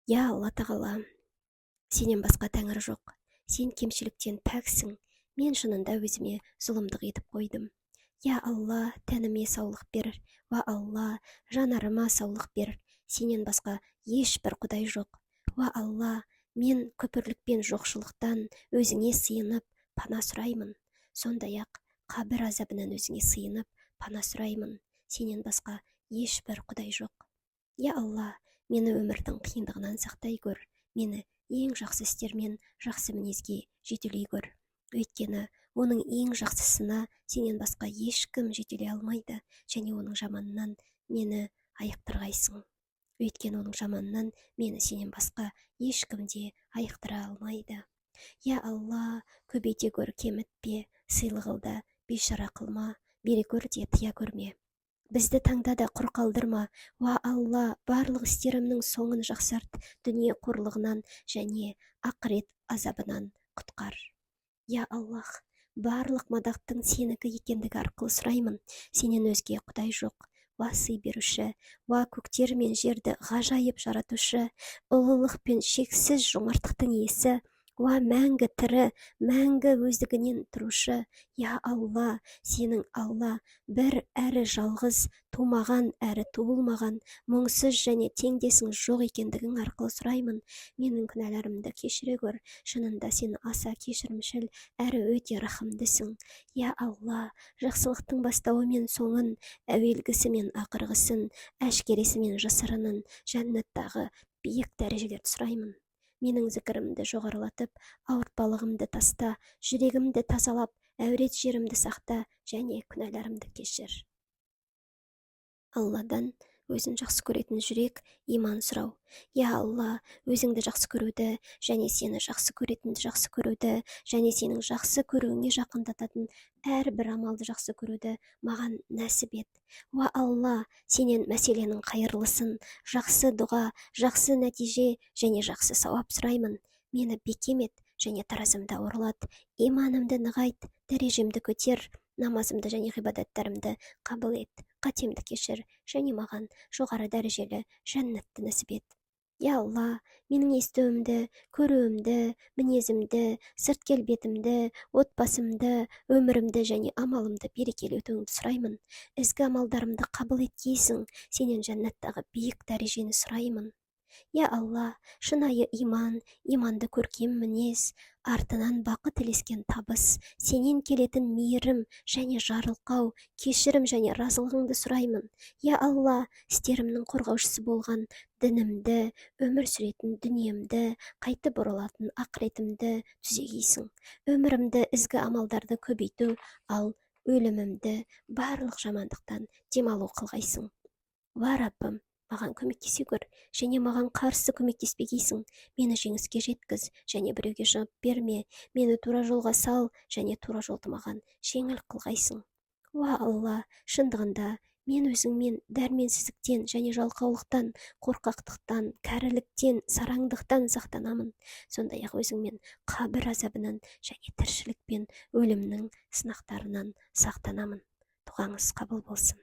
Я Алла тағала, сенен басқа тәңір жоқ. Сен кемшіліктен пәксің. Мен шынында өзіме зұлымдық етіп қойдым. Я Алла, тәніме саулық бер. Ва Алла, жанарыма саулық бер. Сенен басқа ешбір құдай жоқ. Ва Алла, мен күпірлік пен жоқшылықтан өзіңе сыйынып пана сұраймын. Сондай-ақ қабір азабынан өзіңе сыйынып пана сұраймын. Сенен басқа ешбір құдай жоқ. Я Алла, мені өмірдің қиындығынан сақтай көр. Мені ең жақсы істермен жақсы мінезге жетелей көр. Өйткені оның ең жақсысына сенен басқа ешкім жетелей алмайды, және оның жаманынан мені айықтырғайсың. Өйткені оның жаманынан мені сенен басқа ешкім де айықтыра алмайды. Я Алла, көбейте көр, кемітпе, сыйлығылда бейшара қылма, бере көр де тыя көрме. Бізді таңда да құр қалдырма. Ва Алла, барлық істерімнің соңын жақсарт, дүние қорлығынан және ақырет азабынан құтқар. Я Аллах, барлық мадақтың сенікі екендігі арқылы сұраймын. Сенен өзге құдай жоқ. Ва сый беруші, ва көктер мен жерді ғажайып жаратушы, ұлылық пен шексіз жомарттықтың иесі, ва мәңгі тірі, мәңгі өздігінен тұрушы. Я Алла, сенің Алла, бір әрі жалғыз, тумаған әрі туылмаған, мұңсыз және теңдесің жоқ екендігің арқылы сұраймын. Менің күнәларымды кешіре көр. Шынында сен аса кешірімшіл әрі өте рахымдысың. Я Алла, жақсылықтың бастауы мен соңын, әуелгісі мен ақырғысын, әшкересі мен жасырынын, жәннаттағы биік дәрежелерді сұраймын. Менің зікірімді жоғарылатып, ауыртпалығымды таста, жүрегімді тазалап, әурет жерімді сақта және күнәларымды кешір. Алладан өзін жақсы көретін жүрек, иман сұрау. Я Алла, өзіңді жақсы көруді және сені жақсы көретінді жақсы көруді және сенің жақсы көруіңе жақындататын әрбір амалды жақсы көруді маған нәсіп ет. Ва Алла, сенен мәселенің қайырлысын, жақсы дұға, жақсы нәтиже және жақсы сауап сұраймын. Мені бекем ет және таразымда оралат, иманымды нығайт, дәрежемді көтер, намазымды және ғибадаттарымды қабыл ет, қатемді кешір және маған жоғары дәрежелі жәннатты нәсіп ет. Я Алла, менің естуімді, көруімді, мінезімді, сырт келбетімді, отбасымды, өмірімді және амалымды берекелі етуіңді сұраймын. Ізгі амалдарымды қабыл еткейсің, сенен жәннаттағы биік дәрежені сұраймын. Я Алла, шынайы иман, иманды көркем мінез, артынан бақыт тілескен табыс, сенен келетін мейірім және жарылқау, кешірім және разылығыңды сұраймын. Я Алла, істерімнің қорғаушысы болған дінімді, өмір сүретін дүниемді, қайтып оралатын ақыретімді түзегейсің. Өмірімді ізгі амалдарды көбейту, ал өлімімді барлық жамандықтан демалу қылғайсың. Ва Раббым, маған көмектесе көр және маған қарсы көмектеспегейсің. Мені жеңіске жеткіз және біреуге жауап берме. Мені тура жолға сал және тура жолды маған жеңіл қылғайсың. Ва Алла, шындығында мен өзіңмен дәрменсіздіктен және жалқаулықтан, қорқақтықтан, кәріліктен, сараңдықтан сақтанамын. Сондай-ақ өзіңмен қабір азабынан және тіршілік пен өлімнің сынақтарынан сақтанамын. Дұғаңыз қабыл болсын.